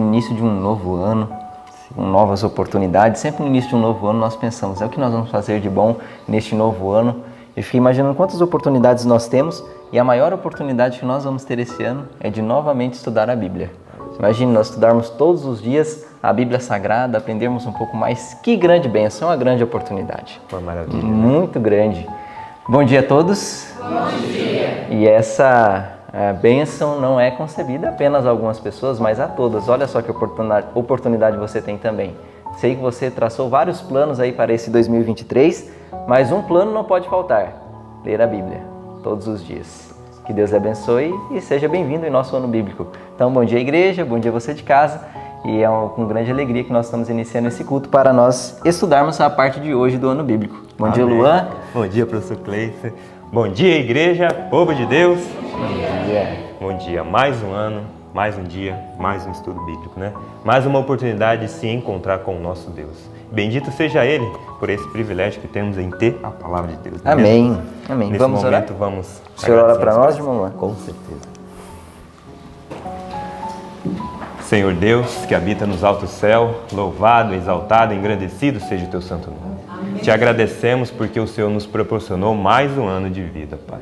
no início de um novo ano, com novas oportunidades. Sempre no início de um novo ano nós pensamos, o que nós vamos fazer de bom neste novo ano? Eu fiquei imaginando quantas oportunidades nós temos, e a maior oportunidade que nós vamos ter esse ano é de novamente estudar a Bíblia. Imagine nós estudarmos todos os dias a Bíblia Sagrada, aprendermos um pouco mais. Que grande bênção, uma grande oportunidade. Uma maravilha. Muito grande. Bom dia a todos. Bom dia. E essa bênção não é concebida apenas a algumas pessoas, mas a todas. Olha só que oportunidade você tem também. Sei que você traçou vários planos aí para esse 2023, mas um plano não pode faltar: ler a Bíblia todos os dias. Que Deus abençoe e seja bem-vindo em nosso ano bíblico. Então, bom dia, igreja, bom dia você de casa. E é com grande alegria que nós estamos iniciando esse culto para nós estudarmos a parte de hoje do ano bíblico. Bom dia, Luan. Bom dia, professor Cleiton. Bom dia, igreja, povo de Deus. Bom dia. Bom dia, mais um ano, mais um dia, mais um estudo bíblico, né? Mais uma oportunidade de se encontrar com o nosso Deus. Bendito seja Ele por esse privilégio que temos em ter a palavra de Deus. Amém. Amém. Nesse Vamos momento, orar? vamos... O senhor ora para nós, irmão Luan? Com certeza. Senhor Deus, que habita nos altos céus, louvado, exaltado, engrandecido seja o teu santo nome. Amém. Te agradecemos porque o Senhor nos proporcionou mais um ano de vida, Pai.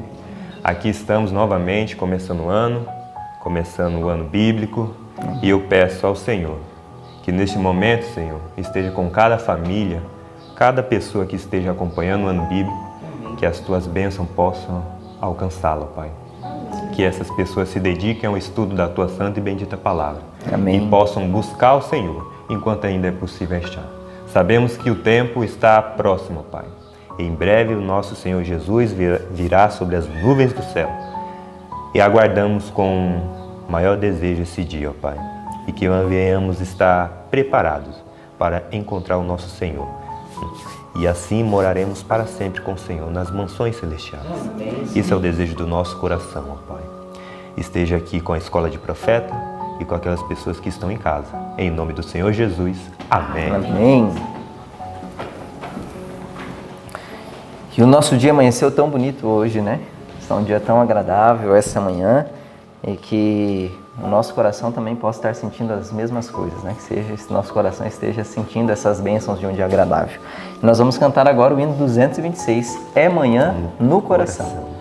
Aqui estamos novamente, começando o ano bíblico, e eu peço ao Senhor que neste momento, Senhor, esteja com cada família, cada pessoa que esteja acompanhando o ano bíblico, que as tuas bênçãos possam alcançá-la, Pai. Que essas pessoas se dediquem ao estudo da tua santa e bendita palavra. Amém. E possam buscar o Senhor enquanto ainda é possível achar. Sabemos que o tempo está próximo, Pai. Em breve o nosso Senhor Jesus virá sobre as nuvens do céu. E aguardamos com maior desejo esse dia, ó Pai. E que venhamos estar preparados para encontrar o nosso Senhor. E assim moraremos para sempre com o Senhor nas mansões celestiais. Esse é o desejo do nosso coração, ó Pai. Esteja aqui com a escola de profeta e com aquelas pessoas que estão em casa. Em nome do Senhor Jesus. Amém. Amém. E o nosso dia amanheceu tão bonito hoje, né? Está um dia tão agradável essa manhã, e que o nosso coração também possa estar sentindo as mesmas coisas, né? Que nosso coração esteja sentindo essas bênçãos de um dia agradável. E nós vamos cantar agora o hino 226, É Manhã no Coração.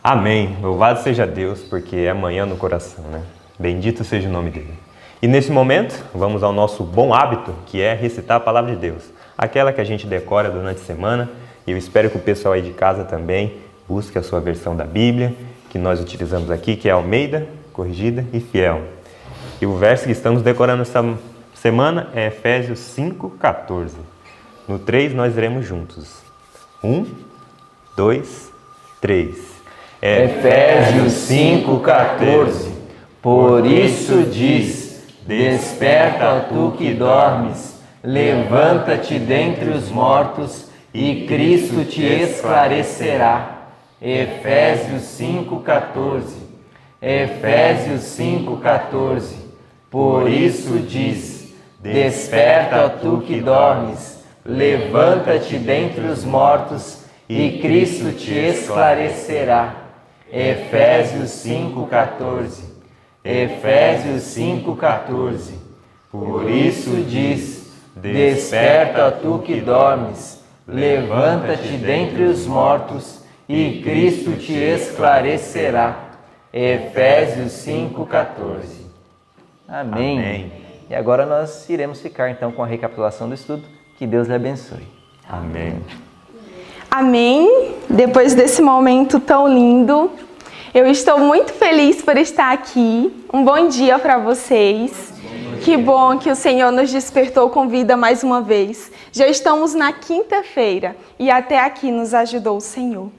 Amém. Louvado seja Deus, porque é amanhã no coração, né? Bendito seja o nome dele. E nesse momento, vamos ao nosso bom hábito, que é recitar a palavra de Deus. Aquela que a gente decora durante a semana. E eu espero que o pessoal aí de casa também busque a sua versão da Bíblia, que nós utilizamos aqui, que é Almeida, Corrigida e Fiel. E o verso que estamos decorando essa semana é Efésios 5,14. No 3 nós iremos juntos. 1, 2, 3. Efésios 5,14. Por isso diz: desperta, tu que dormes, levanta-te dentre os mortos e Cristo te esclarecerá. Efésios 5,14. Efésios 5,14. Por isso diz: desperta, tu que dormes, levanta-te dentre os mortos e Cristo te esclarecerá. Efésios 5,14. Efésios 5,14. Por isso diz: desperta, tu que dormes, levanta-te dentre os mortos e Cristo te esclarecerá. Efésios 5,14. Amém. Amém. E agora nós iremos ficar então com a recapitulação do estudo. Que Deus lhe abençoe. Amém. Amém. Depois desse momento tão lindo, eu estou muito feliz por estar aqui. Um bom dia para vocês. Que bom que o Senhor nos despertou com vida mais uma vez. Já estamos na quinta-feira e até aqui nos ajudou o Senhor.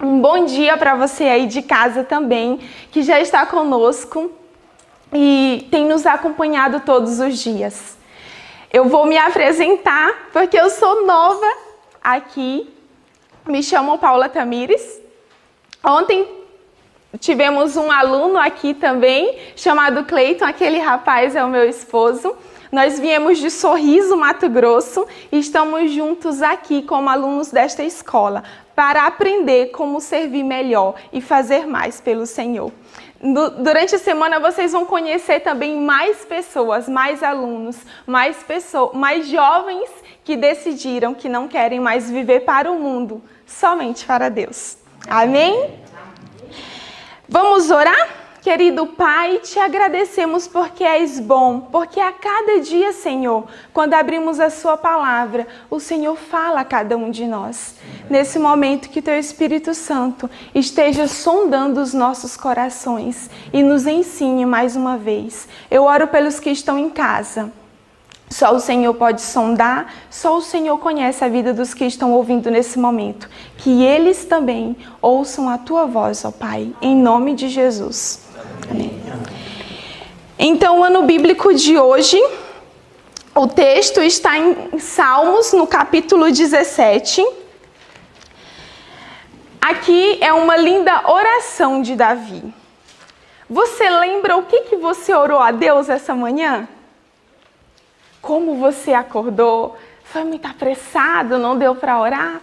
Um bom dia para você aí de casa também, que já está conosco e tem nos acompanhado todos os dias. Eu vou me apresentar porque eu sou nova aqui. Me chamo Paula Tamires. Ontem tivemos um aluno aqui também, chamado Cleiton, aquele rapaz é o meu esposo. Nós viemos de Sorriso, Mato Grosso, e estamos juntos aqui como alunos desta escola, para aprender como servir melhor e fazer mais pelo Senhor. Durante a semana vocês vão conhecer também mais pessoas, mais alunos, mais jovens que decidiram que não querem mais viver para o mundo, somente para Deus. Amém? Vamos orar? Querido Pai, te agradecemos porque és bom, porque a cada dia, Senhor, quando abrimos a sua palavra, o Senhor fala a cada um de nós. Nesse momento que teu Espírito Santo esteja sondando os nossos corações e nos ensine mais uma vez. Eu oro pelos que estão em casa. Só o Senhor pode sondar, só o Senhor conhece a vida dos que estão ouvindo nesse momento. Que eles também ouçam a tua voz, ó Pai, em nome de Jesus. Amém. Então, o ano bíblico de hoje, o texto está em Salmos, no capítulo 17. Aqui é uma linda oração de Davi. Você lembra o que você orou a Deus essa manhã? Como você acordou? Foi muito apressado, não deu para orar?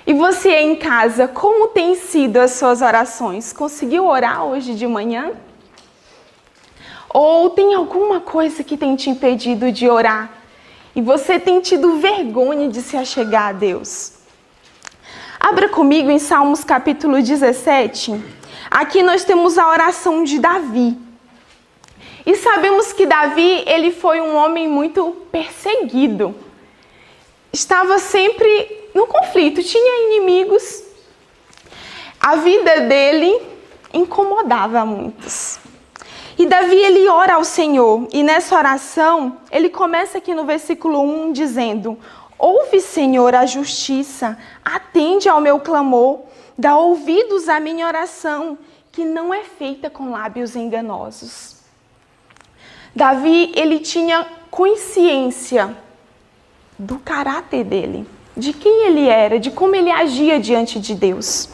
E você em casa, como tem sido as suas orações? Conseguiu orar hoje de manhã? Ou tem alguma coisa que tem te impedido de orar? E você tem tido vergonha de se achegar a Deus? Abra comigo em Salmos capítulo 17. Aqui nós temos a oração de Davi. E sabemos que Davi, ele foi um homem muito perseguido. Estava sempre no conflito, tinha inimigos. A vida dele incomodava muitos. E Davi, ele ora ao Senhor. E nessa oração, ele começa aqui no versículo 1 dizendo: ouve, Senhor, a justiça, atende ao meu clamor, dá ouvidos à minha oração, que não é feita com lábios enganosos. Davi, ele tinha consciência do caráter dele, de quem ele era, de como ele agia diante de Deus.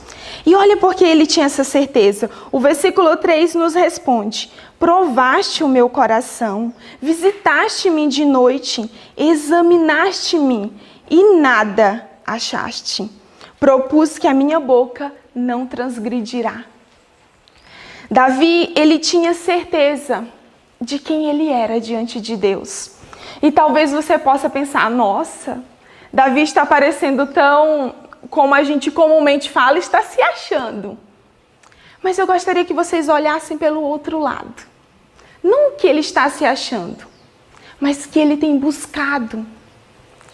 E olha porque ele tinha essa certeza. O versículo 3 nos responde: provaste o meu coração, visitaste-me de noite, examinaste-me e nada achaste. Propus que a minha boca não transgredirá. Davi, ele tinha certeza de quem ele era diante de Deus. E talvez você possa pensar: nossa, Davi está parecendo tão como a gente comumente fala, está se achando. Mas eu gostaria que vocês olhassem pelo outro lado. Não que ele está se achando, mas que ele tem buscado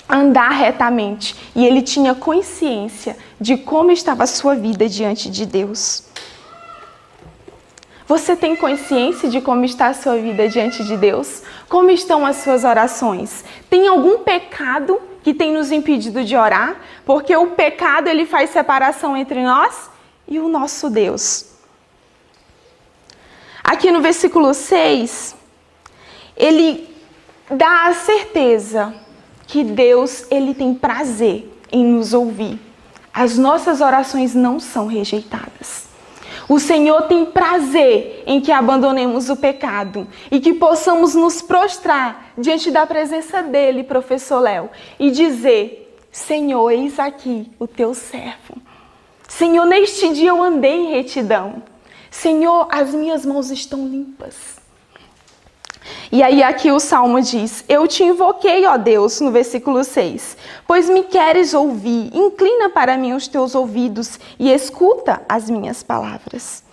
andar retamente. E ele tinha consciência de como estava a sua vida diante de Deus. Você tem consciência de como está a sua vida diante de Deus? Como estão as suas orações? Tem algum pecado que tem nos impedido de orar? Porque o pecado, ele faz separação entre nós e o nosso Deus. Aqui no versículo 6, ele dá a certeza que Deus, ele tem prazer em nos ouvir. As nossas orações não são rejeitadas. O Senhor tem prazer em que abandonemos o pecado e que possamos nos prostrar diante da presença dele, professor Léo, e dizer: Senhor, eis aqui o teu servo. Senhor, neste dia eu andei em retidão. Senhor, as minhas mãos estão limpas. E aí aqui o Salmo diz: eu te invoquei, ó Deus, no versículo 6, pois me queres ouvir, inclina para mim os teus ouvidos e escuta as minhas palavras.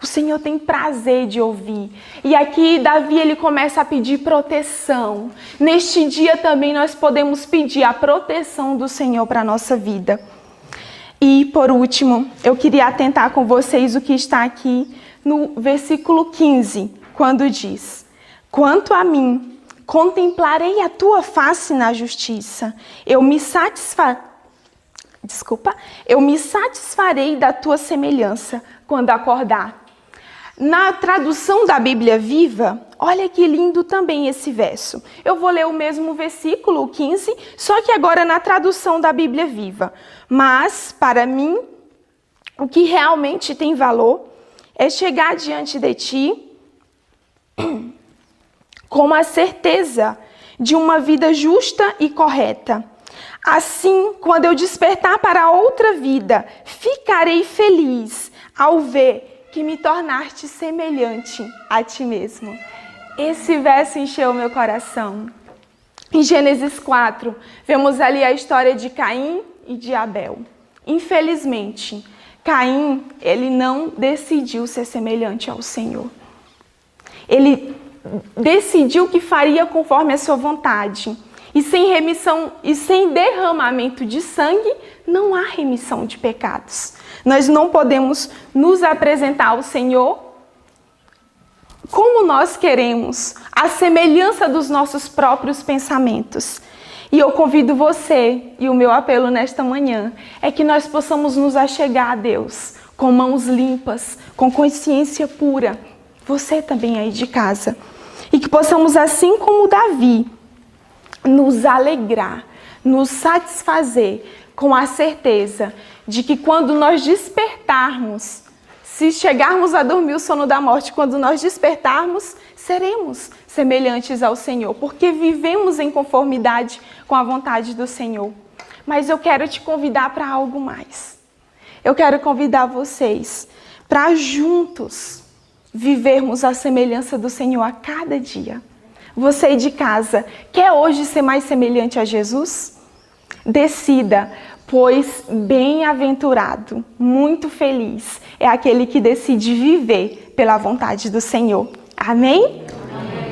O Senhor tem prazer de ouvir. E aqui Davi, ele começa a pedir proteção. Neste dia também nós podemos pedir a proteção do Senhor para a nossa vida. E por último, eu queria atentar com vocês o que está aqui no versículo 15, quando diz: quanto a mim, contemplarei a tua face na justiça. Eu me satisfarei da tua semelhança quando acordar. Na tradução da Bíblia Viva, olha que lindo também esse verso. Eu vou ler o mesmo versículo, o 15, só que agora na tradução da Bíblia Viva. Mas, para mim, o que realmente tem valor é chegar diante de ti com a certeza de uma vida justa e correta. Assim, quando eu despertar para outra vida, ficarei feliz ao ver que me tornaste semelhante a ti mesmo. Esse verso encheu meu coração. Em Gênesis 4, vemos ali a história de Caim e de Abel. Infelizmente, Caim, ele não decidiu ser semelhante ao Senhor. Ele decidiu que faria conforme a sua vontade. E sem remissão e sem derramamento de sangue, não há remissão de pecados. Nós não podemos nos apresentar ao Senhor como nós queremos, à semelhança dos nossos próprios pensamentos. E eu convido você, e o meu apelo nesta manhã, é que nós possamos nos achegar a Deus com mãos limpas, com consciência pura. Você também aí de casa. E que possamos, assim como Davi, nos alegrar, nos satisfazer com a certeza de que quando nós despertarmos, se chegarmos a dormir o sono da morte, quando nós despertarmos, seremos semelhantes ao Senhor, porque vivemos em conformidade com a vontade do Senhor. Mas eu quero te convidar para algo mais. Eu quero convidar vocês para juntos vivermos a semelhança do Senhor a cada dia. Você de casa, quer hoje ser mais semelhante a Jesus? Decida, pois bem-aventurado, muito feliz, é aquele que decide viver pela vontade do Senhor. Amém?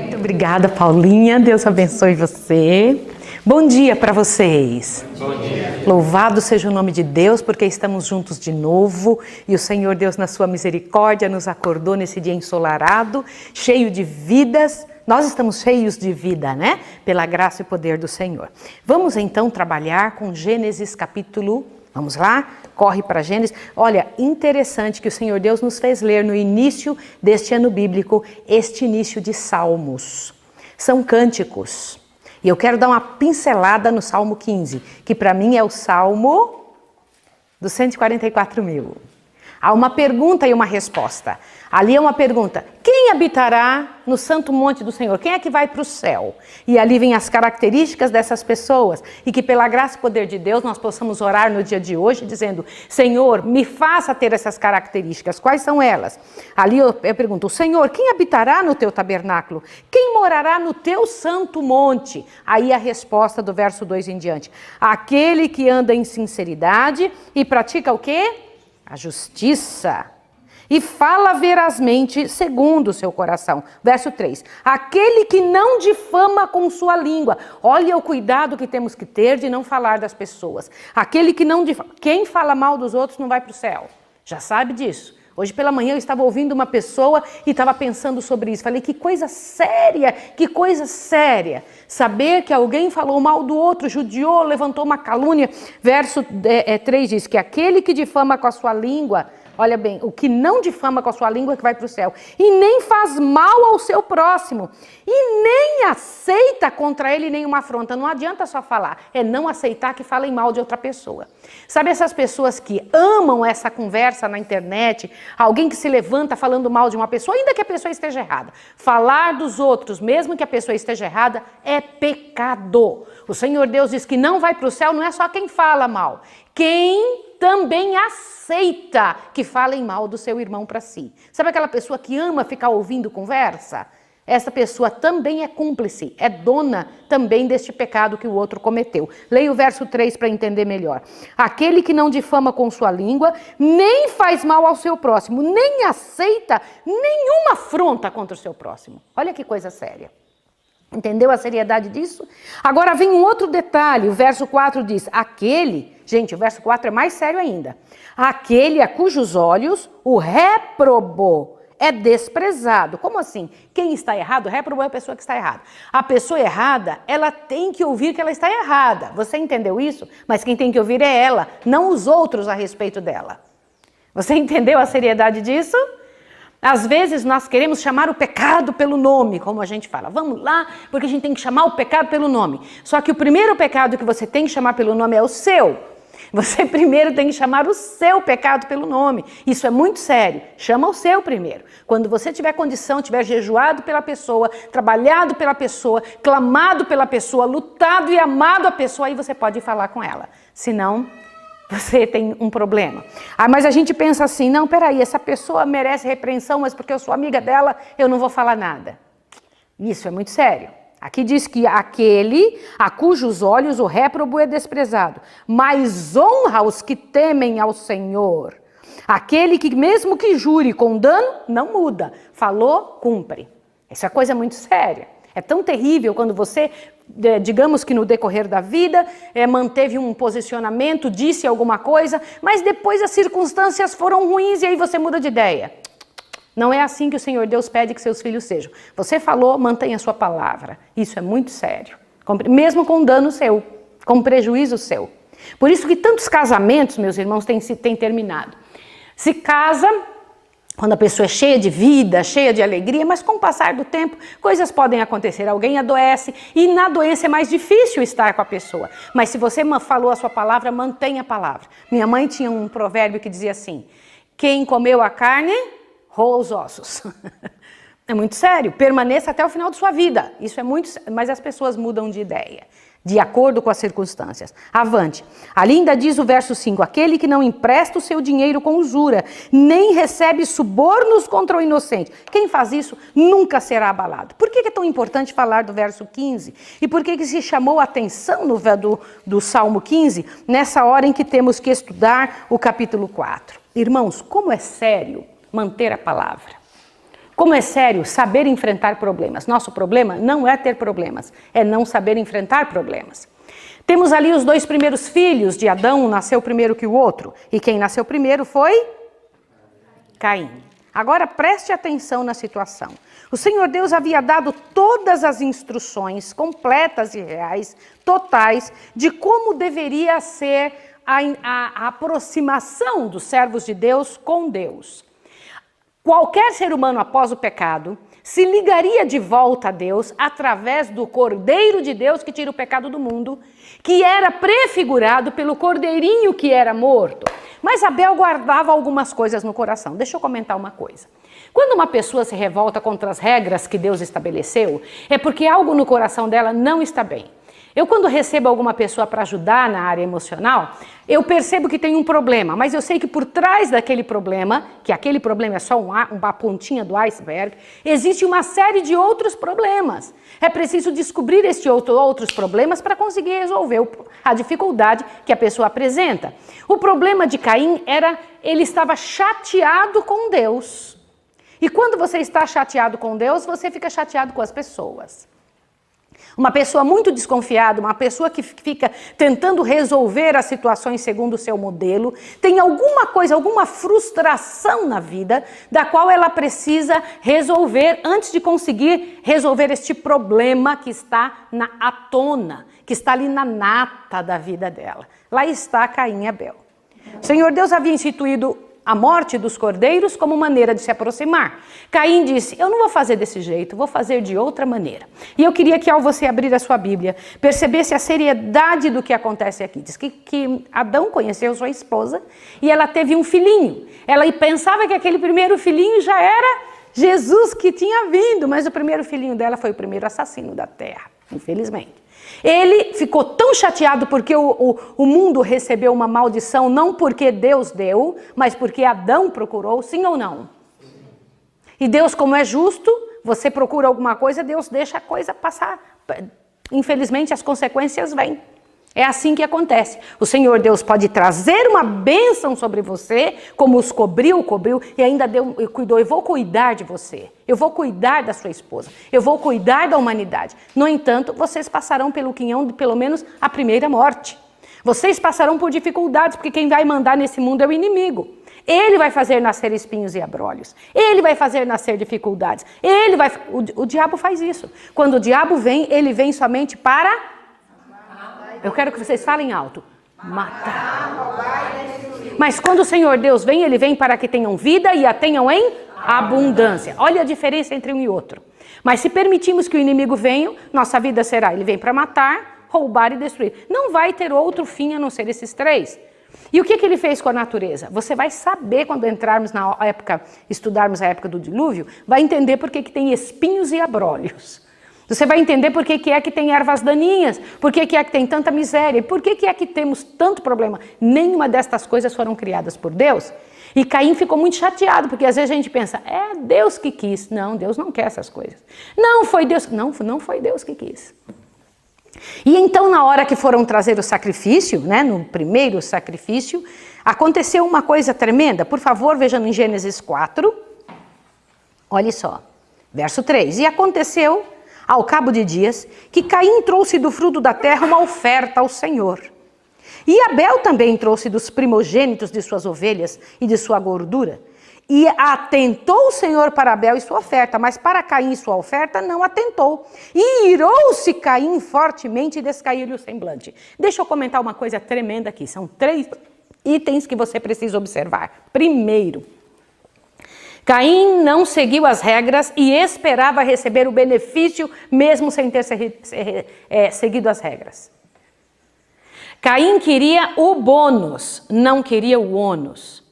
Muito obrigada, Paulinha. Deus abençoe você. Bom dia para vocês. Bom dia. Louvado seja o nome de Deus, porque estamos juntos de novo e o Senhor Deus, na sua misericórdia, nos acordou nesse dia ensolarado, cheio de vidas. Nós estamos cheios de vida, né? Pela graça e poder do Senhor. Vamos então trabalhar com Gênesis capítulo... Vamos lá? Corre para Gênesis. Olha, interessante que o Senhor Deus nos fez ler no início deste ano bíblico, este início de Salmos. São cânticos. E eu quero dar uma pincelada no Salmo 15, que para mim é o Salmo dos 144 mil. Há uma pergunta e uma resposta. Ali é uma pergunta: quem habitará no santo monte do Senhor? Quem é que vai para o céu? E ali vem as características dessas pessoas. E que pela graça e poder de Deus nós possamos orar no dia de hoje dizendo: Senhor, me faça ter essas características. Quais são elas? Ali eu pergunto: Senhor, quem habitará no teu tabernáculo? Quem morará no teu santo monte? Aí a resposta do verso 2 em diante: aquele que anda em sinceridade e pratica o quê? A justiça. E fala verazmente segundo o seu coração. Verso 3. Aquele que não difama com sua língua. Olha o cuidado que temos que ter de não falar das pessoas. Aquele que não difama. Quem fala mal dos outros não vai para o céu. Já sabe disso. Hoje pela manhã eu estava ouvindo uma pessoa e estava pensando sobre isso. Falei, que coisa séria, que coisa séria. Saber que alguém falou mal do outro, judiou, levantou uma calúnia. Verso 3 diz que aquele que difama com a sua língua, olha bem, o que não difama com a sua língua é que vai para o céu. E nem faz mal ao seu próximo. E nem aceita contra ele nenhuma afronta. Não adianta só falar, é não aceitar que falem mal de outra pessoa. Sabe essas pessoas que amam essa conversa na internet? Alguém que se levanta falando mal de uma pessoa, ainda que a pessoa esteja errada. Falar dos outros, mesmo que a pessoa esteja errada, é pecado. O Senhor Deus diz que não vai para o céu, não é só quem fala mal. Quem também aceita que falem mal do seu irmão para si. Sabe aquela pessoa que ama ficar ouvindo conversa? Essa pessoa também é cúmplice, é dona também deste pecado que o outro cometeu. Leia o verso 3 para entender melhor. Aquele que não difama com sua língua, nem faz mal ao seu próximo, nem aceita nenhuma afronta contra o seu próximo. Olha que coisa séria. Entendeu a seriedade disso? Agora vem um outro detalhe, o verso 4 diz, gente, o verso 4 é mais sério ainda. Aquele a cujos olhos o reprobou é desprezado. Como assim? Quem está errado? Reprobou é a pessoa que está errada. A pessoa errada, ela tem que ouvir que ela está errada. Você entendeu isso? Mas quem tem que ouvir é ela, não os outros a respeito dela. Você entendeu a seriedade disso? Às vezes nós queremos chamar o pecado pelo nome, como a gente fala. Vamos lá, porque a gente tem que chamar o pecado pelo nome. Só que o primeiro pecado que você tem que chamar pelo nome é o seu. Você primeiro tem que chamar o seu pecado pelo nome. Isso é muito sério. Chama o seu primeiro. Quando você tiver condição, tiver jejuado pela pessoa, trabalhado pela pessoa, clamado pela pessoa, lutado e amado a pessoa, aí você pode falar com ela. Senão, você tem um problema. Mas a gente pensa assim, não, peraí, essa pessoa merece repreensão, mas porque eu sou amiga dela, eu não vou falar nada. Isso é muito sério. Aqui diz que aquele a cujos olhos o réprobo é desprezado, mas honra os que temem ao Senhor. Aquele que mesmo que jure com dano, não muda. Falou, cumpre. Essa é coisa muito séria. É tão terrível quando você, digamos que no decorrer da vida, manteve um posicionamento, disse alguma coisa, mas depois as circunstâncias foram ruins e aí você muda de ideia. Não é assim que o Senhor Deus pede que seus filhos sejam. Você falou, mantenha a sua palavra. Isso é muito sério. Mesmo com dano seu, com prejuízo seu. Por isso que tantos casamentos, meus irmãos, têm terminado. Se casa quando a pessoa é cheia de vida, cheia de alegria, mas com o passar do tempo, coisas podem acontecer. Alguém adoece e na doença é mais difícil estar com a pessoa. Mas se você falou a sua palavra, mantenha a palavra. Minha mãe tinha um provérbio que dizia assim, quem comeu a carne, roa os ossos. É muito sério, permaneça até o final de sua vida. Isso é muito sério, mas as pessoas mudam de ideia, de acordo com as circunstâncias. Avante. Ali ainda diz o verso 5, aquele que não empresta o seu dinheiro com usura, nem recebe subornos contra o inocente. Quem faz isso nunca será abalado. Por que é tão importante falar do verso 15? E por que se chamou a atenção do Salmo 15, nessa hora em que temos que estudar o capítulo 4? Irmãos, como é sério manter a palavra. Como é sério saber enfrentar problemas. Nosso problema não é ter problemas, é não saber enfrentar problemas. Temos ali os 2 primeiros filhos de Adão, um nasceu primeiro que o outro. E quem nasceu primeiro foi? Caim. Agora preste atenção na situação. O Senhor Deus havia dado todas as instruções completas e reais, totais, de como deveria ser a aproximação dos servos de Deus com Deus. Qualquer ser humano após o pecado se ligaria de volta a Deus através do Cordeiro de Deus que tira o pecado do mundo, que era prefigurado pelo cordeirinho que era morto. Mas Abel guardava algumas coisas no coração. Deixa eu comentar uma coisa. Quando uma pessoa se revolta contra as regras que Deus estabeleceu, é porque algo no coração dela não está bem. Eu, quando recebo alguma pessoa para ajudar na área emocional, eu percebo que tem um problema, mas eu sei que por trás daquele problema, que aquele problema é só uma pontinha do iceberg, existe uma série de outros problemas. É preciso descobrir esses outros problemas para conseguir resolver a dificuldade que a pessoa apresenta. O problema de Caim era, ele estava chateado com Deus. E quando você está chateado com Deus, você fica chateado com as pessoas. Uma pessoa muito desconfiada, uma pessoa que fica tentando resolver as situações segundo o seu modelo, tem alguma coisa, alguma frustração na vida, da qual ela precisa resolver antes de conseguir resolver este problema que está à tona, que está ali na nata da vida dela. Lá está Caim e Abel. O Senhor Deus havia instituído a morte dos cordeiros como maneira de se aproximar. Caim disse, eu não vou fazer desse jeito, vou fazer de outra maneira. E eu queria que ao você abrir a sua Bíblia, percebesse a seriedade do que acontece aqui. Diz que Adão conheceu sua esposa e ela teve um filhinho. Ela pensava que aquele primeiro filhinho já era Jesus que tinha vindo, mas o primeiro filhinho dela foi o primeiro assassino da terra, infelizmente. Ele ficou tão chateado porque o mundo recebeu uma maldição, não porque Deus deu, mas porque Adão procurou, sim ou não? Sim. E Deus, como é justo, você procura alguma coisa, Deus deixa a coisa passar. Infelizmente, as consequências vêm. É assim que acontece. O Senhor Deus pode trazer uma bênção sobre você, como os cobriu, e ainda cuidou. Eu vou cuidar de você. Eu vou cuidar da sua esposa. Eu vou cuidar da humanidade. No entanto, vocês passarão pelo quinhão de pelo menos a primeira morte. Vocês passarão por dificuldades, porque quem vai mandar nesse mundo é o inimigo. Ele vai fazer nascer espinhos e abrolhos. Ele vai fazer nascer dificuldades. O diabo faz isso. Quando o diabo vem, ele vem somente para... Eu quero que vocês falem alto. Matar. Mas quando o Senhor Deus vem, ele vem para que tenham vida e a tenham em abundância. Olha a diferença entre um e outro. Mas se permitirmos que o inimigo venha, nossa vida será, ele vem para matar, roubar e destruir. Não vai ter outro fim a não ser esses três. E o que ele fez com a natureza? Você vai saber quando entrarmos na época, estudarmos a época do dilúvio, vai entender por que tem espinhos e abrolhos. Você vai entender por que é que tem ervas daninhas, por que é que tem tanta miséria, por que é que temos tanto problema. Nenhuma destas coisas foram criadas por Deus. E Caim ficou muito chateado, porque às vezes a gente pensa, é Deus que quis. Não, Deus não quer essas coisas. Não, foi Deus. Não foi Deus que quis. E então, na hora que foram trazer o sacrifício, né, no primeiro sacrifício, aconteceu uma coisa tremenda. Por favor, vejam em Gênesis 4. Olha só, verso 3. E aconteceu... Ao cabo de dias, que Caim trouxe do fruto da terra uma oferta ao Senhor. E Abel também trouxe dos primogênitos de suas ovelhas e de sua gordura. E atentou o Senhor para Abel e sua oferta, mas para Caim e sua oferta não atentou. E irou-se Caim fortemente e descaiu-lhe o semblante. Deixa eu comentar uma coisa tremenda aqui. São 3 itens que você precisa observar. Primeiro, Caim não seguiu as regras e esperava receber o benefício mesmo sem ter seguido as regras. Caim queria o bônus, não queria o ônus.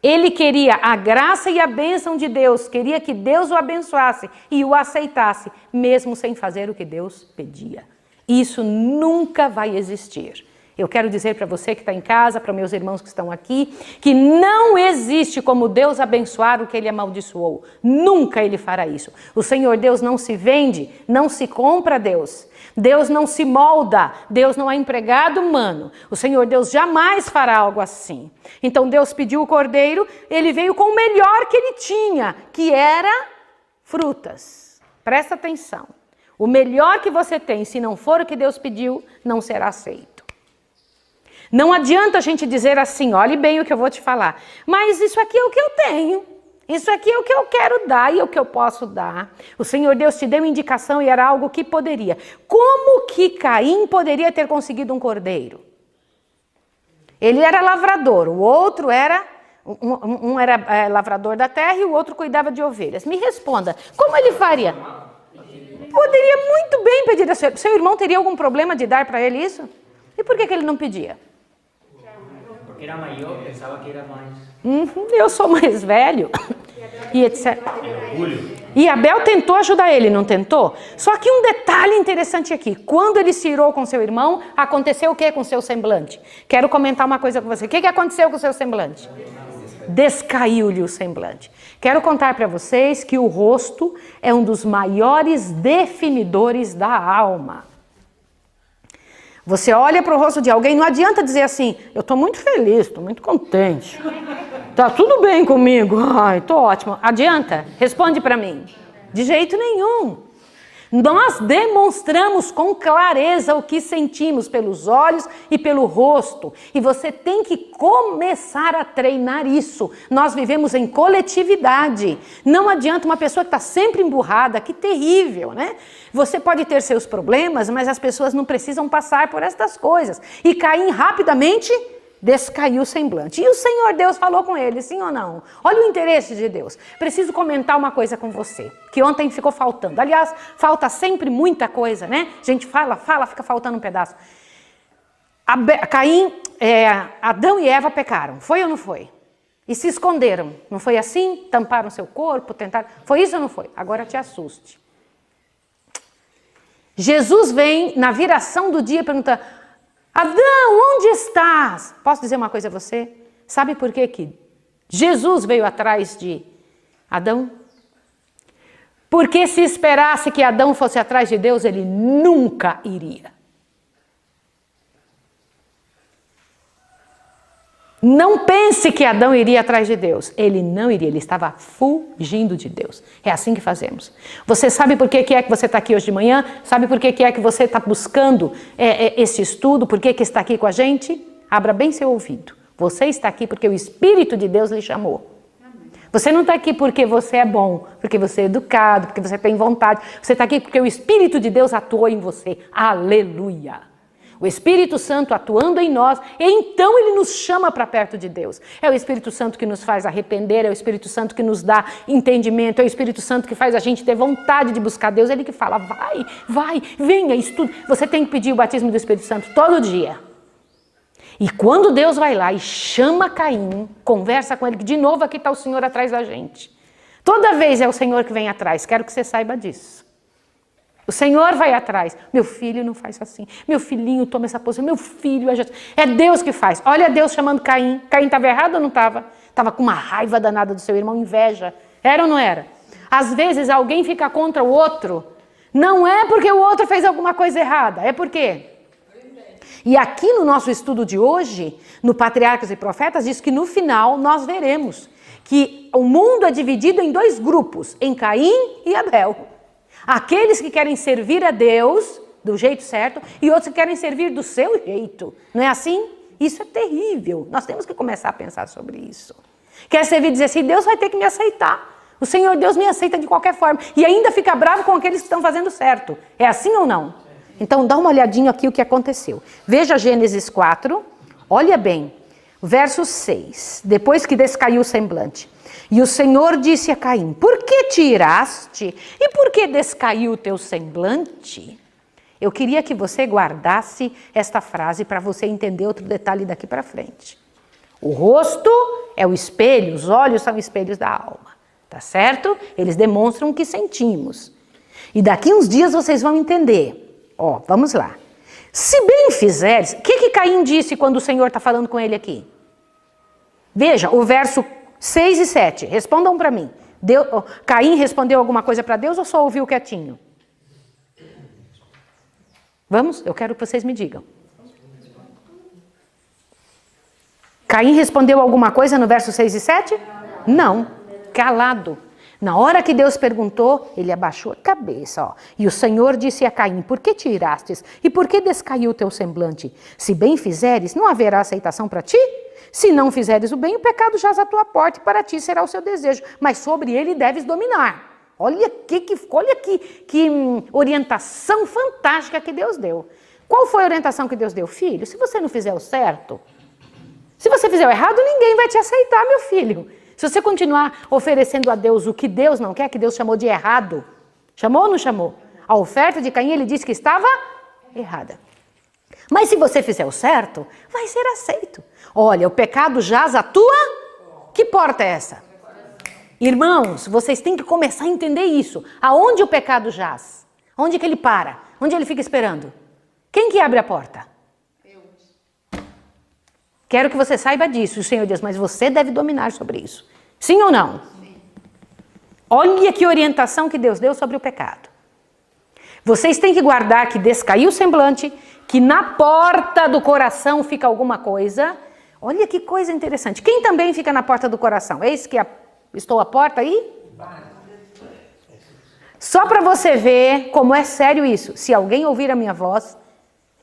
Ele queria a graça e a bênção de Deus, queria que Deus o abençoasse e o aceitasse, mesmo sem fazer o que Deus pedia. Isso nunca vai existir. Eu quero dizer para você que está em casa, para meus irmãos que estão aqui, que não existe como Deus abençoar o que Ele amaldiçoou. Nunca Ele fará isso. O Senhor Deus não se vende, não se compra Deus. Deus não se molda, Deus não é empregado humano. O Senhor Deus jamais fará algo assim. Então Deus pediu o cordeiro, Ele veio com o melhor que Ele tinha, que era frutas. Presta atenção. O melhor que você tem, se não for o que Deus pediu, não será aceito. Não adianta a gente dizer assim, olhe bem o que eu vou te falar, mas isso aqui é o que eu tenho, isso aqui é o que eu quero dar e é o que eu posso dar. O Senhor Deus te deu indicação e era algo que poderia. Como que Caim poderia ter conseguido um cordeiro? Ele era lavrador, o outro era, um era lavrador da terra e o outro cuidava de ovelhas. Me responda, como ele faria? Poderia muito bem pedir a seu irmão, teria algum problema de dar para ele isso? E por que ele não pedia? era maior, pensava que era mais. Eu sou mais velho. E etc. E Abel tentou ajudar ele, não tentou? Só que um detalhe interessante aqui. Quando ele se irou com seu irmão, aconteceu o que com seu semblante? Quero comentar uma coisa com você. O que aconteceu com seu semblante? Descaiu-lhe o semblante. Quero contar para vocês que o rosto é um dos maiores definidores da alma. Você olha para o rosto de alguém, não adianta dizer assim, eu estou muito feliz, estou muito contente. Tá tudo bem comigo, ai, estou ótimo. Adianta? Responde para mim. De jeito nenhum. Nós demonstramos com clareza o que sentimos pelos olhos e pelo rosto. E você tem que começar a treinar isso. Nós vivemos em coletividade. Não adianta uma pessoa que está sempre emburrada, que terrível, né? Você pode ter seus problemas, mas as pessoas não precisam passar por estas coisas. E Caim rapidamente descaiu o semblante. E o Senhor Deus falou com ele, sim ou não? Olha o interesse de Deus. Preciso comentar uma coisa com você, que ontem ficou faltando. Aliás, falta sempre muita coisa, né? A gente fala, fica faltando um pedaço. Adão e Eva pecaram, foi ou não foi? E se esconderam, não foi assim? Tamparam seu corpo, tentaram... Foi isso ou não foi? Agora te assuste. Jesus vem na viração do dia e pergunta... Adão, onde estás? Posso dizer uma coisa a você? Sabe por que Jesus veio atrás de Adão? Porque se esperasse que Adão fosse atrás de Deus, ele nunca iria. Não pense que Adão iria atrás de Deus. Ele não iria, ele estava fugindo de Deus. É assim que fazemos. Você sabe por que é que você está aqui hoje de manhã? Sabe por que é que você está buscando esse estudo? Por que está aqui com a gente? Abra bem seu ouvido. Você está aqui porque o Espírito de Deus lhe chamou. Você não está aqui porque você é bom, porque você é educado, porque você tem vontade. Você está aqui porque o Espírito de Deus atuou em você. Aleluia! O Espírito Santo atuando em nós, e então ele nos chama para perto de Deus. É o Espírito Santo que nos faz arrepender, é o Espírito Santo que nos dá entendimento, é o Espírito Santo que faz a gente ter vontade de buscar Deus. Ele que fala, vai, venha, estude. Você tem que pedir o batismo do Espírito Santo todo dia. E quando Deus vai lá e chama Caim, conversa com ele, que de novo aqui está o Senhor atrás da gente. Toda vez é o Senhor que vem atrás, quero que você saiba disso. O Senhor vai atrás. Meu filho não faz assim. Meu filhinho toma essa posição. Meu filho é Deus que faz. Olha Deus chamando Caim. Caim estava errado ou não estava? Estava com uma raiva danada do seu irmão, inveja. Era ou não era? Às vezes alguém fica contra o outro. Não é porque o outro fez alguma coisa errada. É por quê? E aqui no nosso estudo de hoje, no Patriarcas e Profetas, diz que no final nós veremos que o mundo é dividido em dois grupos, em Caim e Abel. Aqueles que querem servir a Deus do jeito certo e outros que querem servir do seu jeito. Não é assim? Isso é terrível. Nós temos que começar a pensar sobre isso. Quer servir e dizer assim, Deus vai ter que me aceitar. O Senhor Deus me aceita de qualquer forma. E ainda fica bravo com aqueles que estão fazendo certo. É assim ou não? Então dá uma olhadinha aqui o que aconteceu. Veja Gênesis 4. Olha bem. Verso 6. Depois que descaiu o semblante. E o Senhor disse a Caim, por que te iraste? E por que descaiu o teu semblante? Eu queria que você guardasse esta frase para você entender outro detalhe daqui para frente. O rosto é o espelho, os olhos são espelhos da alma. Tá certo? Eles demonstram o que sentimos. E daqui uns dias vocês vão entender. Ó, vamos lá. Se bem fizeres... O que Caim disse quando o Senhor está falando com ele aqui? Veja, o verso 6 e 7, respondam para mim. Caim respondeu alguma coisa para Deus ou só ouviu quietinho? Vamos? Eu quero que vocês me digam. Caim respondeu alguma coisa no verso 6 e 7? Não, calado. Na hora que Deus perguntou, ele abaixou a cabeça. Ó. E o Senhor disse a Caim, por que te irastes? E por que descaiu o teu semblante? Se bem fizeres, não haverá aceitação para ti? Se não fizeres o bem, o pecado jaz à tua porta e para ti será o seu desejo. Mas sobre ele deves dominar. Olha que orientação fantástica que Deus deu. Qual foi a orientação que Deus deu? Filho, se você não fizer o certo, se você fizer o errado, ninguém vai te aceitar, meu filho. Se você continuar oferecendo a Deus o que Deus não quer, que Deus chamou de errado. Chamou ou não chamou? A oferta de Caim, ele disse que estava errada. Mas se você fizer o certo, vai ser aceito. Olha, o pecado jaz à tua... Que porta é essa? Irmãos, vocês têm que começar a entender isso. Aonde o pecado jaz? Onde que ele para? Onde ele fica esperando? Quem que abre a porta? Quero que você saiba disso. O Senhor diz, mas você deve dominar sobre isso. Sim ou não? Sim. Olha que orientação que Deus deu sobre o pecado. Vocês têm que guardar que descaiu o semblante, que na porta do coração fica alguma coisa. Olha que coisa interessante. Quem também fica na porta do coração? Eis que estou à porta aí? Só para você ver como é sério isso. Se alguém ouvir a minha voz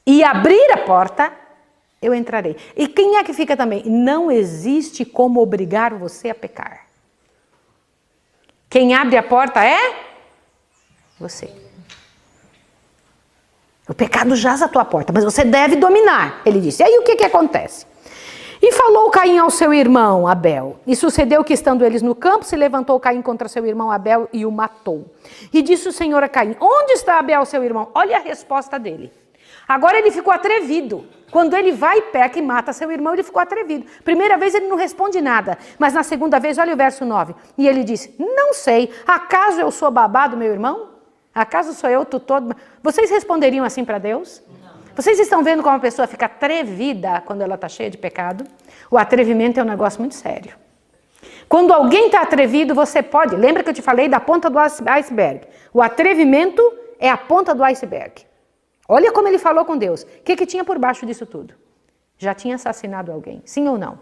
e abrir a porta, eu entrarei. E quem é que fica também? Não existe como obrigar você a pecar. Quem abre a porta é você. O pecado jaz à tua porta, mas você deve dominar. Ele disse. E aí o que acontece? E falou Caim ao seu irmão Abel. E sucedeu que, estando eles no campo, se levantou Caim contra seu irmão Abel e o matou. E disse o Senhor a Caim, onde está Abel, seu irmão? Olha a resposta dele. Agora ele ficou atrevido. Quando ele vai, peca e mata seu irmão, ele ficou atrevido. Primeira vez ele não responde nada. Mas na segunda vez, olha o verso 9. E ele disse, não sei, acaso eu sou babá do meu irmão? Acaso sou eu tutor? Vocês responderiam assim para Deus? Vocês estão vendo como a pessoa fica atrevida quando ela está cheia de pecado? O atrevimento é um negócio muito sério. Quando alguém está atrevido, você pode... Lembra que eu te falei da ponta do iceberg? O atrevimento é a ponta do iceberg. Olha como ele falou com Deus. O que tinha por baixo disso tudo? Já tinha assassinado alguém, sim ou não?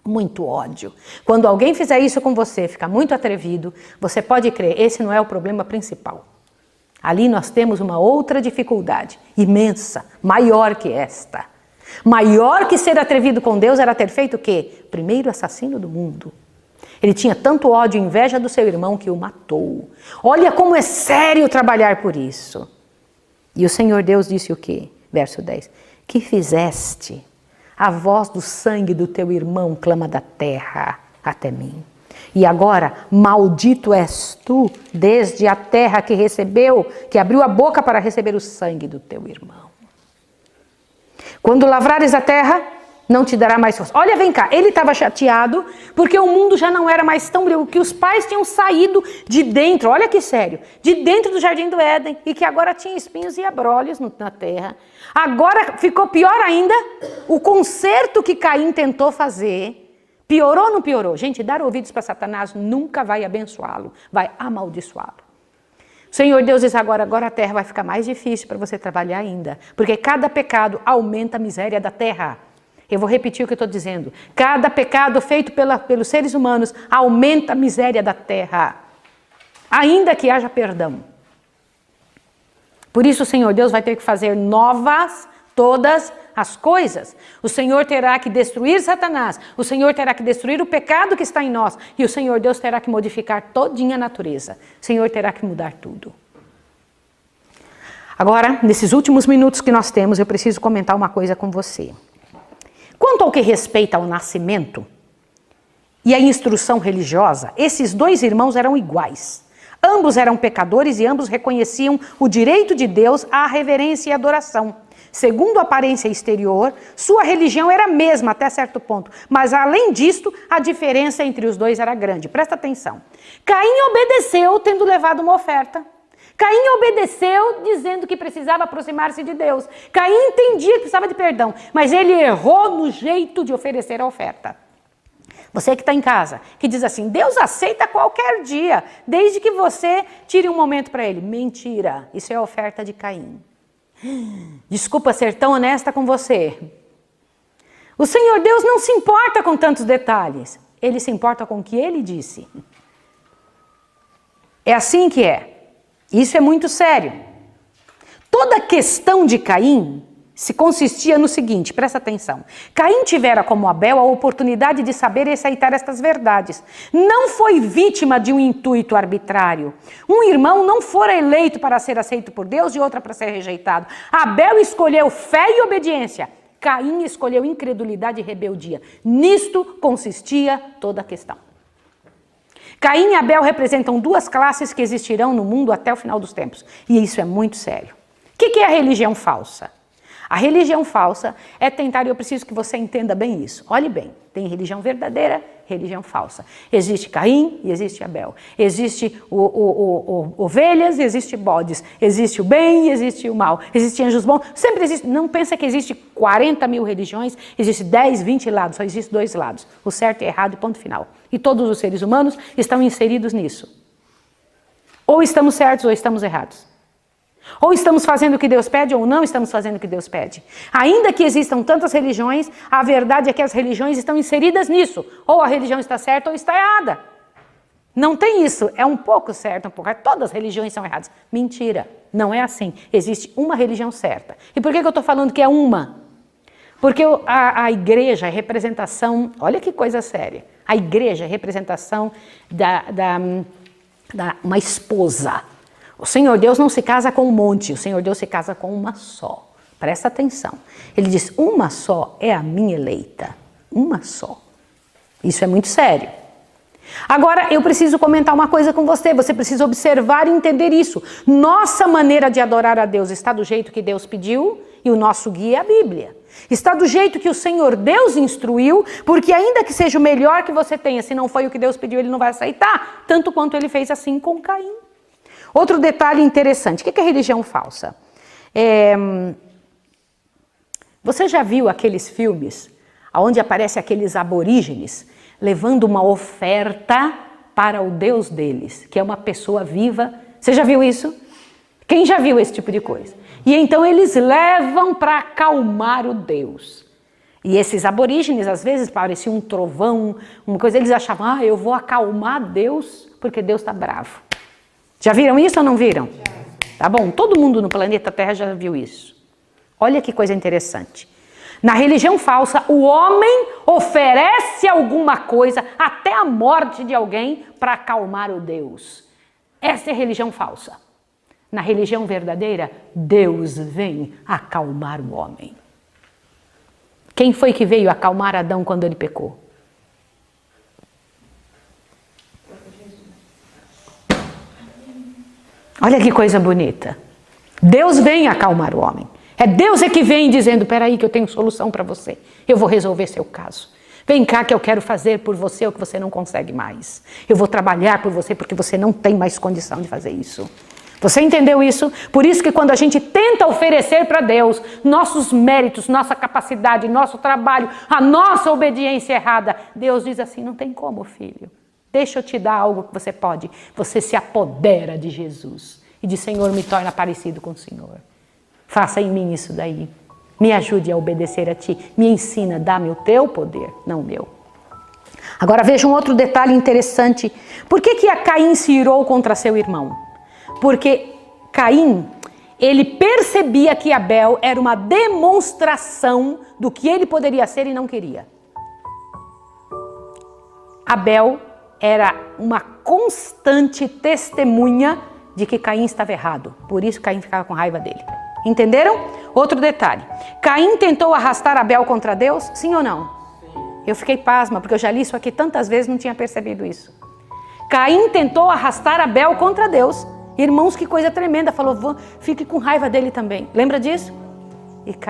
Muito ódio. Quando alguém fizer isso com você, ficar muito atrevido, você pode crer, esse não é o problema principal. Ali nós temos uma outra dificuldade, imensa, maior que esta. Maior que ser atrevido com Deus era ter feito o quê? Primeiro assassino do mundo. Ele tinha tanto ódio e inveja do seu irmão que o matou. Olha como é sério trabalhar por isso. E o Senhor Deus disse o quê? Verso 10. Que fizeste? A voz do sangue do teu irmão clama da terra até mim. E agora, maldito és tu, desde a terra que recebeu, que abriu a boca para receber o sangue do teu irmão. Quando lavrares a terra, não te dará mais força. Olha, vem cá, ele estava chateado, porque o mundo já não era mais tão brilhante, que os pais tinham saído de dentro, olha que sério, de dentro do jardim do Éden, e que agora tinha espinhos e abrolhos na terra. Agora ficou pior ainda, o conserto que Caim tentou fazer, piorou ou não piorou? Gente, dar ouvidos para Satanás nunca vai abençoá-lo, vai amaldiçoá-lo. O Senhor Deus diz agora a terra vai ficar mais difícil para você trabalhar ainda, porque cada pecado aumenta a miséria da terra. Eu vou repetir o que eu estou dizendo. Cada pecado feito pelos seres humanos aumenta a miséria da terra, ainda que haja perdão. Por isso o Senhor Deus vai ter que fazer novas todas as coisas. O Senhor terá que destruir Satanás, o Senhor terá que destruir o pecado que está em nós, e o Senhor Deus terá que modificar todinha a natureza. O Senhor terá que mudar tudo. Agora, nesses últimos minutos que nós temos, eu preciso comentar uma coisa com você. Quanto ao que respeita ao nascimento e à instrução religiosa, esses dois irmãos eram iguais. Ambos eram pecadores e ambos reconheciam o direito de Deus à reverência e adoração. Segundo a aparência exterior, sua religião era a mesma até certo ponto, mas além disto, a diferença entre os dois era grande. Presta atenção. Caim obedeceu tendo levado uma oferta. Caim obedeceu dizendo que precisava aproximar-se de Deus. Caim entendia que precisava de perdão, mas ele errou no jeito de oferecer a oferta. Você que está em casa, que diz assim, Deus aceita qualquer dia, desde que você tire um momento para Ele. Mentira, isso é a oferta de Caim. Desculpa ser tão honesta com você. O Senhor Deus não se importa com tantos detalhes. Ele se importa com o que Ele disse. É assim que é. Isso é muito sério. Toda a questão de Caim se consistia no seguinte, presta atenção. Caim tivera como Abel a oportunidade de saber e aceitar estas verdades. Não foi vítima de um intuito arbitrário. Um irmão não fora eleito para ser aceito por Deus e outro para ser rejeitado. Abel escolheu fé e obediência. Caim escolheu incredulidade e rebeldia. Nisto consistia toda a questão. Caim e Abel representam duas classes que existirão no mundo até o final dos tempos. E isso é muito sério. O que é a religião falsa? A religião falsa é tentar, e eu preciso que você entenda bem isso. Olhe bem, tem religião verdadeira, religião falsa. Existe Caim e existe Abel. Existe ovelhas e existe bodes. Existe o bem e existe o mal. Existe anjos bons. Sempre existe. Não pensa que existe 40 mil religiões, existe 10, 20 lados. Só existe 2 lados. O certo e errado, ponto final. E todos os seres humanos estão inseridos nisso. Ou estamos certos ou estamos errados. Ou estamos fazendo o que Deus pede ou não estamos fazendo o que Deus pede. Ainda que existam tantas religiões, a verdade é que as religiões estão inseridas nisso. Ou a religião está certa ou está errada. Não tem isso. É um pouco certo, um pouco errado. Todas as religiões são erradas. Mentira. Não é assim. Existe uma religião certa. E por que eu estou falando que é uma? Porque a igreja é representação... Olha que coisa séria. A igreja é representação uma esposa. O Senhor Deus não se casa com um monte, o Senhor Deus se casa com uma só. Presta atenção. Ele diz, uma só é a minha eleita. Uma só. Isso é muito sério. Agora, eu preciso comentar uma coisa com você. Você precisa observar e entender isso. Nossa maneira de adorar a Deus está do jeito que Deus pediu e o nosso guia é a Bíblia. Está do jeito que o Senhor Deus instruiu, porque ainda que seja o melhor que você tenha, se não foi o que Deus pediu, Ele não vai aceitar. Tanto quanto Ele fez assim com Caim. Outro detalhe interessante, o que é religião falsa? Você já viu aqueles filmes onde aparecem aqueles aborígenes levando uma oferta para o Deus deles, que é uma pessoa viva? Você já viu isso? Quem já viu esse tipo de coisa? E então eles levam para acalmar o Deus. E esses aborígenes, às vezes, pareciam um trovão, uma coisa, eles achavam, eu vou acalmar Deus porque Deus está bravo. Já viram isso ou não viram? Tá bom, todo mundo no planeta Terra já viu isso. Olha que coisa interessante. Na religião falsa, o homem oferece alguma coisa, até a morte de alguém, para acalmar o Deus. Essa é a religião falsa. Na religião verdadeira, Deus vem acalmar o homem. Quem foi que veio acalmar Adão quando ele pecou? Olha que coisa bonita. Deus vem acalmar o homem. É Deus que vem dizendo, peraí que eu tenho solução para você. Eu vou resolver seu caso. Vem cá que eu quero fazer por você o que você não consegue mais. Eu vou trabalhar por você porque você não tem mais condição de fazer isso. Você entendeu isso? Por isso que quando a gente tenta oferecer para Deus nossos méritos, nossa capacidade, nosso trabalho, a nossa obediência errada, Deus diz assim, não tem como, filho. Deixa eu te dar algo que você pode. Você se apodera de Jesus e diz, Senhor, me torna parecido com o Senhor. Faça em mim isso daí. Me ajude a obedecer a Ti. Me ensina, dá-me o Teu poder, não o meu. Agora veja um outro detalhe interessante. Por que a Caim se irou contra seu irmão? Porque Caim, ele percebia que Abel era uma demonstração do que ele poderia ser e não queria. Abel era uma constante testemunha de que Caim estava errado. Por isso Caim ficava com raiva dele. Entenderam? Outro detalhe. Caim tentou arrastar Abel contra Deus? Sim ou não? Sim. Eu fiquei pasma, porque eu já li isso aqui tantas vezes, não tinha percebido isso. Caim tentou arrastar Abel contra Deus. Irmãos, que coisa tremenda. Falou, fique com raiva dele também. Lembra disso?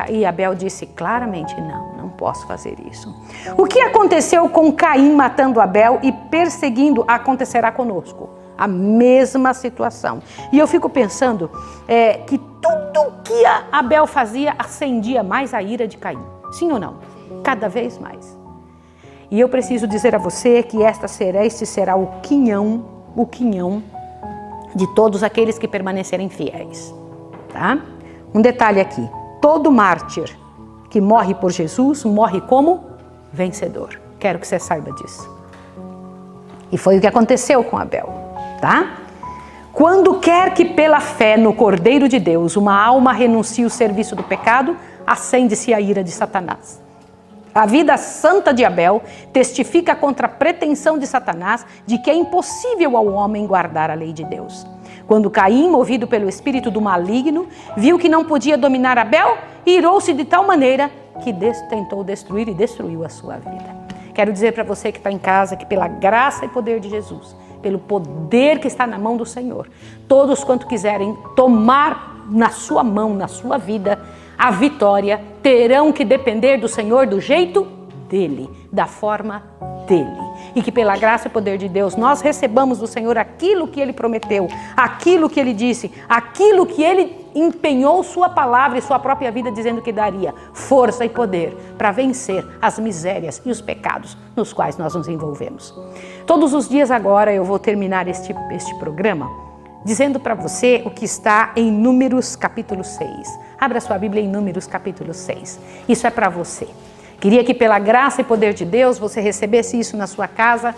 E Abel disse claramente, não posso fazer isso. O que aconteceu com Caim matando Abel e perseguindo acontecerá conosco? A mesma situação. E eu fico pensando que tudo que Abel fazia acendia mais a ira de Caim. Sim ou não? Cada vez mais. E eu preciso dizer a você que este será o quinhão de todos aqueles que permanecerem fiéis. Tá? Um detalhe aqui. Todo mártir que morre por Jesus morre como vencedor. Quero que você saiba disso. E foi o que aconteceu com Abel, tá? Quando quer que pela fé no Cordeiro de Deus uma alma renuncie o serviço do pecado, acende-se a ira de Satanás. A vida santa de Abel testifica contra a pretensão de Satanás de que é impossível ao homem guardar a lei de Deus. Quando Caim, movido pelo espírito do maligno, viu que não podia dominar Abel, irou-se de tal maneira que tentou destruir e destruiu a sua vida. Quero dizer para você que está em casa que pela graça e poder de Jesus, pelo poder que está na mão do Senhor, todos quanto quiserem tomar na sua mão, na sua vida, a vitória, terão que depender do Senhor do jeito dele, da forma dele. E que pela graça e poder de Deus nós recebamos do Senhor aquilo que Ele prometeu, aquilo que Ele disse, aquilo que Ele empenhou sua palavra e sua própria vida dizendo que daria força e poder para vencer as misérias e os pecados nos quais nós nos envolvemos. Todos os dias agora eu vou terminar este programa dizendo para você o que está em Números capítulo 6. Abra sua Bíblia em Números capítulo 6. Isso é para você. Queria que pela graça e poder de Deus você recebesse isso na sua casa,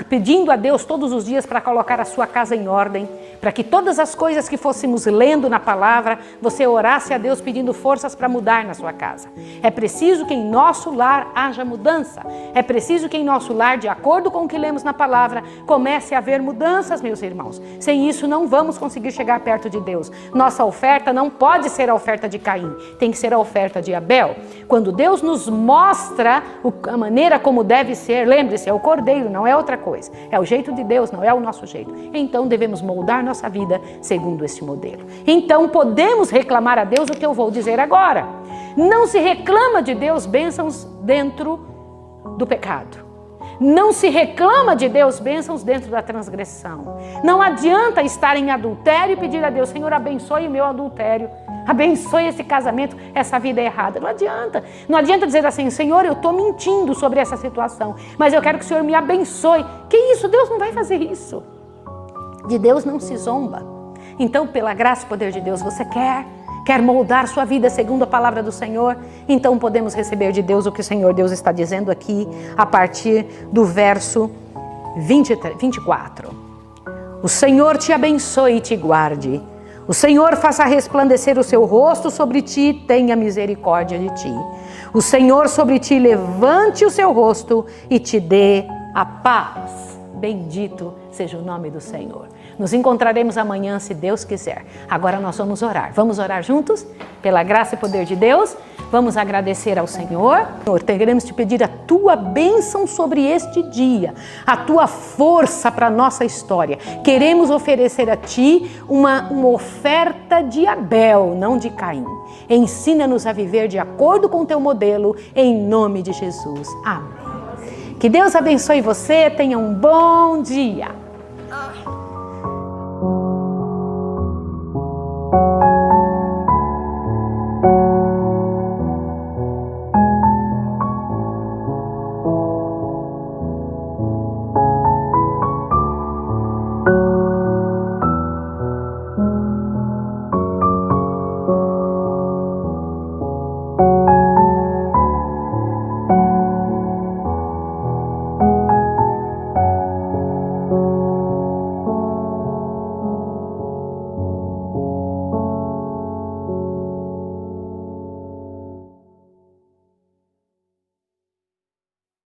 pedindo a Deus todos os dias para colocar a sua casa em ordem, para que todas as coisas que fôssemos lendo na palavra, você orasse a Deus pedindo forças para mudar na sua casa. É preciso que em nosso lar haja mudança. É preciso que em nosso lar, de acordo com o que lemos na palavra, comece a haver mudanças, meus irmãos. Sem isso não vamos conseguir chegar perto de Deus. Nossa oferta não pode ser a oferta de Caim, tem que ser a oferta de Abel. Quando Deus nos mostra a maneira como deve ser, lembre-se, é o cordeiro, não é outra coisa. É o jeito de Deus, não é o nosso jeito. Então devemos moldar nossa vida segundo esse modelo. Então podemos reclamar a Deus o que eu vou dizer agora. Não se reclama de Deus bênçãos dentro do pecado. Não se reclama de Deus bênçãos dentro da transgressão. Não adianta estar em adultério e pedir a Deus, Senhor, abençoe o meu adultério. Abençoe esse casamento, essa vida errada. Não adianta. Não adianta dizer assim, Senhor, eu estou mentindo sobre essa situação, mas eu quero que o Senhor me abençoe. Que isso? Deus não vai fazer isso. De Deus não se zomba. Então, pela graça e poder de Deus, você quer moldar sua vida segundo a palavra do Senhor? Então podemos receber de Deus o que o Senhor Deus está dizendo aqui, a partir do verso 24. O Senhor te abençoe e te guarde. O Senhor faça resplandecer o seu rosto sobre ti e tenha misericórdia de ti. O Senhor sobre ti levante o seu rosto e te dê a paz. Bendito seja o nome do Senhor. Nos encontraremos amanhã, se Deus quiser. Agora nós vamos orar. Vamos orar juntos? Pela graça e poder de Deus, vamos agradecer ao Senhor. Senhor, queremos te pedir a tua bênção sobre este dia, a tua força para a nossa história. Queremos oferecer a ti uma oferta de Abel, não de Caim. Ensina-nos a viver de acordo com o teu modelo, em nome de Jesus. Amém. Que Deus abençoe você, tenha um bom dia.